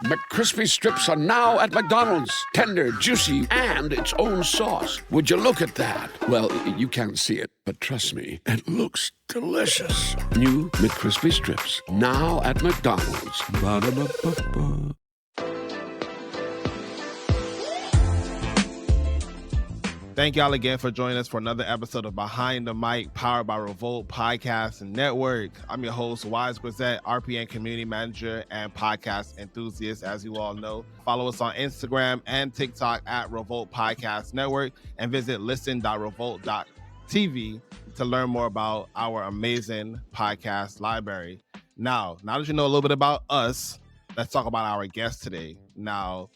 McCrispy strips are now at McDonald's. Tender, juicy, and its own sauce. Would you look at that? Well, you can't see it, but trust me, it looks delicious. New McCrispy strips, now at McDonald's. Ba-da-ba-ba-ba. Thank y'all again for joining us for another episode of Behind the Mic, powered by Revolt Podcast Network. I'm your host, Wise Grisette, RPN Community Manager and Podcast Enthusiast, as you all know. Follow us on Instagram and TikTok at Revolt Podcast Network and visit listen.revolt.tv to learn more about our amazing podcast library. Now that you know a little bit about us, let's talk about our guest today. Now,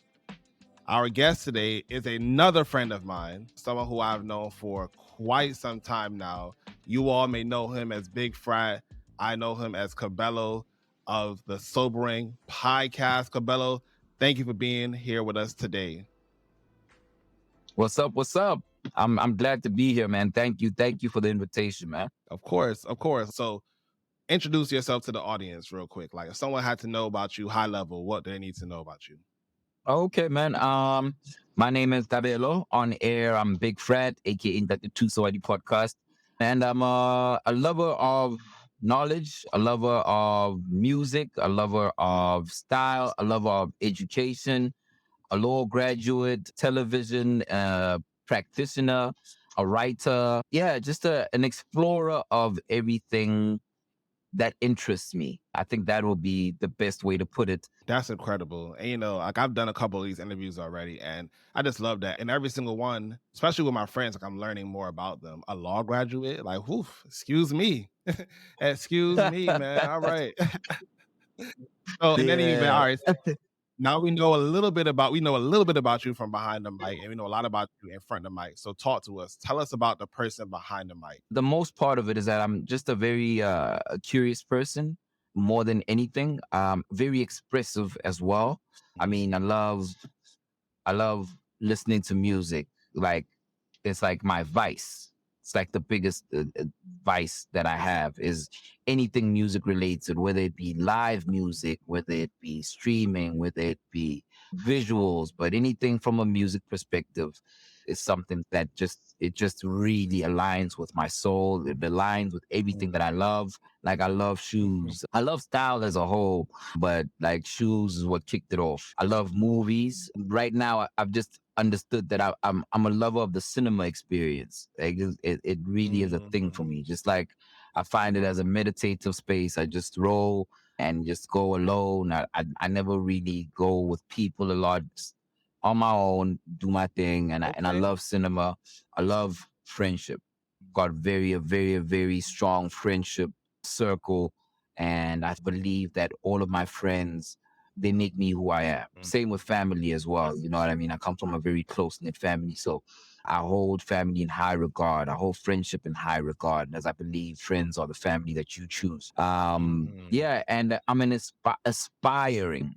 our guest today is another friend of mine, someone who I've known for quite some time now. You all may know him as Big Frat. I know him as Kabelo of the Sobering Podcast. Kabelo, thank you for being here with us today. What's up? What's up? I'm glad to be here, man. Thank you for the invitation, man. Of course. So introduce yourself to the audience real quick. Like, if someone had to know about you high level, what do they need to know about you? Okay, man. My name is Kabelo. On air, I'm Big Frat, aka Untitled Chapter podcast, and I'm a lover of knowledge, a lover of music, a lover of style, a lover of education, a law graduate, television practitioner, a writer. Yeah, just an explorer of everything that interests me. I think that will be the best way to put it. That's incredible. And, you know, like, I've done a couple of these interviews already, and I just love that. And every single one, especially with my friends, like, I'm learning more about them. A law graduate, like, whew, excuse me. Excuse me, man. All right. So, in any event, all right. Now we know a little bit about you from behind the mic, and we know a lot about you in front of the mic. So talk to us. Tell us about the person behind the mic. The most part of it is that I'm just a very curious person, more than anything. Very expressive as well. I mean, I love listening to music. Like, it's like my vice. It's like the biggest vice that I have is anything music related, whether it be live music, whether it be streaming, whether it be visuals, but anything from a music perspective is something that just really aligns with my soul. It aligns with everything that I love. Like, I love shoes. I love style as a whole, but like, shoes is what kicked it off. I love movies. Right now, I've just understood that I'm a lover of the cinema experience. Like, it really is a thing for me. Just like, I find it as a meditative space. I just roll and just go alone. I never really go with people a lot. Just on my own, do my thing, and I love cinema. I love friendship. Got a very strong friendship circle, and I believe that all of my friends, they make me who I am. Same with family as well. You know what I mean? I come from a very close-knit family, so I hold family in high regard. I hold friendship in high regard, as I believe friends are the family that you choose. Yeah, and I'm an aspiring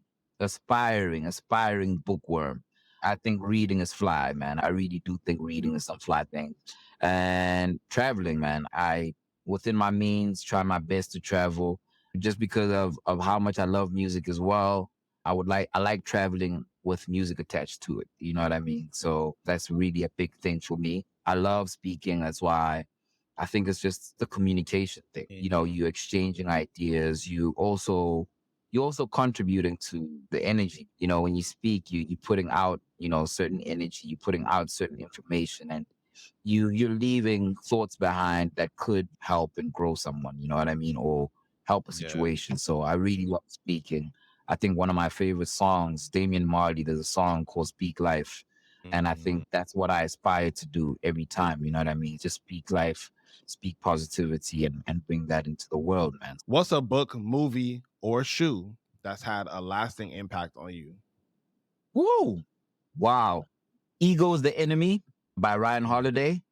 bookworm. I think reading is fly, man. I really do think reading is some fly thing. And traveling, man. I, within my means, try my best to travel just because of how much I love music as well. I like traveling with music attached to it. You know what I mean? So that's really a big thing for me. I love speaking. That's why I think it's just the communication thing. You know, you exchanging ideas. You also contributing to the energy. You know, when you speak, you putting out, you know, certain energy, you putting out certain information, and you're leaving thoughts behind that could help and grow someone, you know what I mean? Or help a situation. So I really love speaking. I think one of my favorite songs, Damian Marley, there's a song called Speak Life. And I think that's what I aspire to do every time, you know what I mean? Just speak life, speak positivity, and bring that into the world, man. What's a book, movie, or shoe that's had a lasting impact on you? Whoa. Wow. Ego is the Enemy by Ryan Holiday.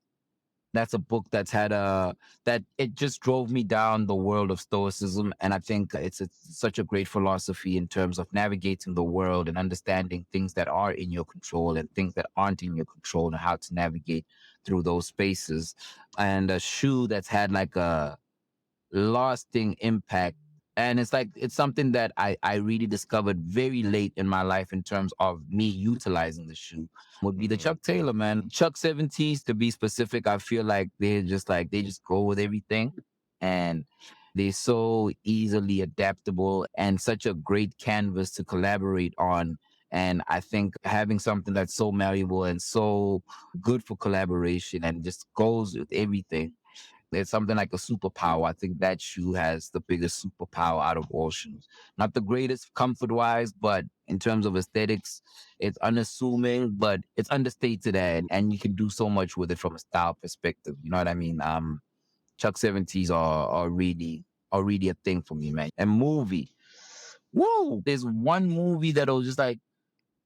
That's a book that's had that it just drove me down the world of stoicism. And I think it's such a great philosophy in terms of navigating the world and understanding things that are in your control and things that aren't in your control and how to navigate through those spaces. And a shoe that's had like a lasting impact And it's something that I really discovered very late in my life in terms of me utilizing the shoe. Would be the Chuck Taylor, man. Chuck 70s, to be specific. I feel like they just go with everything. And they're so easily adaptable and such a great canvas to collaborate on. And I think having something that's so malleable and so good for collaboration and just goes with everything, it's something like a superpower. I think that shoe has the biggest superpower out of all shoes. Not the greatest comfort-wise, but in terms of aesthetics, it's unassuming, but it's understated, and you can do so much with it from a style perspective. You know what I mean? Chuck 70s are really a thing for me, man. And movie. Whoa! There's one movie that was just like,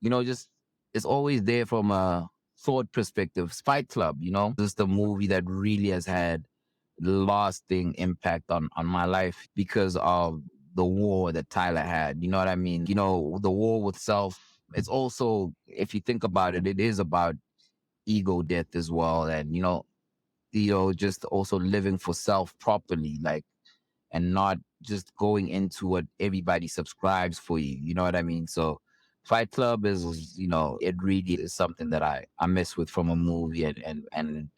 just it's always there from a thought perspective. Fight Club, just a movie that really has had lasting impact on my life because of the war that Tyler had. You know what I mean? The war with self. It's also, if you think about it, it is about ego death as well. And, just also living for self properly, and not just going into what everybody subscribes for you. You know what I mean? So Fight Club is, it really is something that I mess with from a movie and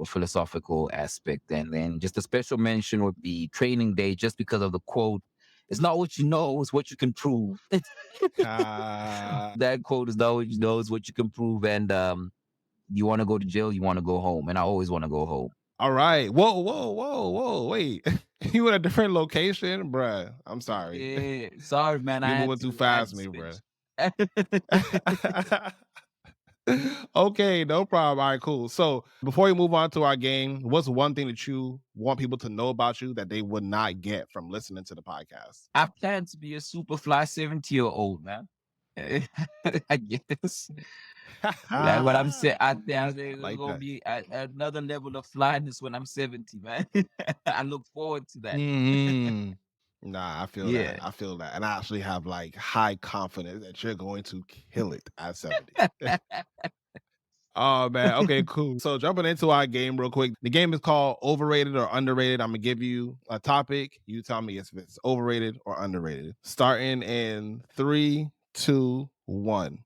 a philosophical aspect. And then just a special mention would be Training Day, just because of the quote, "It's not what you know, it's what you can prove." That quote is not what you know, it's what you can prove. And you want to go to jail, you want to go home. And I always want to go home. All right. Whoa. Wait. You in a different location? Bruh. I'm sorry. Yeah. Sorry, man. You moving too fast, me, bruh. Okay, no problem. All right, cool. So before we move on to our game, what's one thing that you want people to know about you that they would not get from listening to the podcast? I plan to be a super fly 70-year-old, man. I guess. Like what I'm saying, I think there's gonna be another level of flyness when I'm 70, man. I look forward to that. Nah, I feel that. I feel that. And I actually have high confidence that you're going to kill it at 70. Oh, man. Okay, cool. So jumping into our game real quick. The game is called Overrated or Underrated. I'm going to give you a topic. You tell me if it's overrated or underrated. Starting in 3, 2, 1.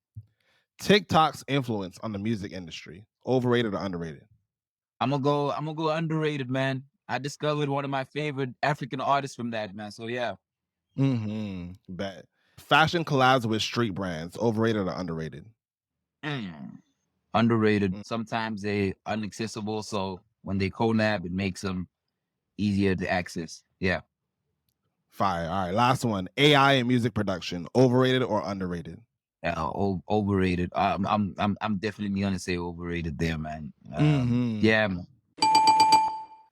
TikTok's influence on the music industry. Overrated or underrated? I'm gonna go underrated, man. I discovered one of my favorite African artists from that, man. So yeah. Bet. Fashion collabs with street brands. Overrated or underrated? Underrated. Sometimes they inaccessible, so when they collab, it makes them easier to access. Yeah. Fire. All right, last one. AI and music production. Overrated or underrated? Overrated. I'm definitely gonna say overrated there, man. Yeah, man.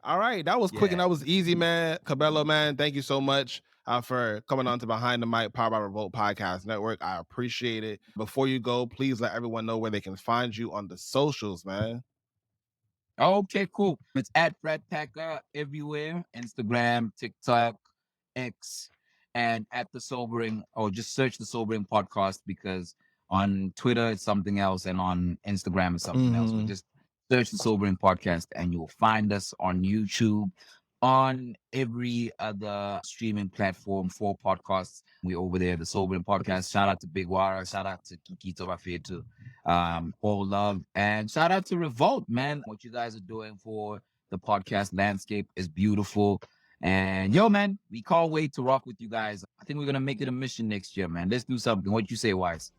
All right, that was quick and that was easy, man. Kabelo, man, thank you so much for coming on to Behind the Mic, Powered by REVOLT Podcast Network. I appreciate it. Before you go, please let everyone know where they can find you on the socials, man. Okay, cool. It's at Frat Packer everywhere: Instagram, TikTok, X, and at The Sobering, or just search The Sobering Podcast, because on Twitter it's something else and on Instagram it's something else. But just search The Sobering Podcast and you'll find us on YouTube, on every other streaming platform for podcasts. We're over there, The Sobering Podcast. Shout out to Big Wara. Shout out to Kikito Rafetu. All love. And shout out to Revolt, man. What you guys are doing for the podcast landscape is beautiful. And yo, man, we can't wait to rock with you guys. I think we're going to make it a mission next year, man. Let's do something. What you say, Wise?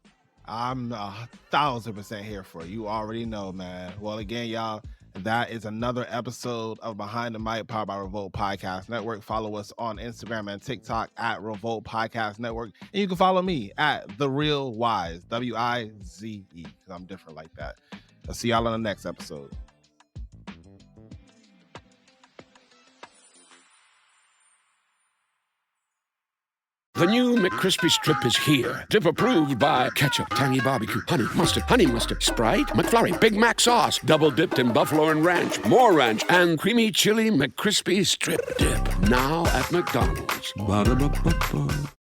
I'm 1,000% here for you. You already know, man. Well, again, y'all, that is another episode of Behind the Mic, powered by REVOLT Podcast Network. Follow us on Instagram and TikTok at REVOLT Podcast Network. And you can follow me at The Real Wise, WIZE, because I'm different like that. I'll see y'all on the next episode. The new McCrispy Strip is here. Dip approved by ketchup, tangy barbecue, honey mustard, Sprite, McFlurry, Big Mac sauce, double dipped in buffalo and ranch, more ranch, and creamy chili McCrispy Strip Dip. Now at McDonald's. Ba-da-ba-ba-ba.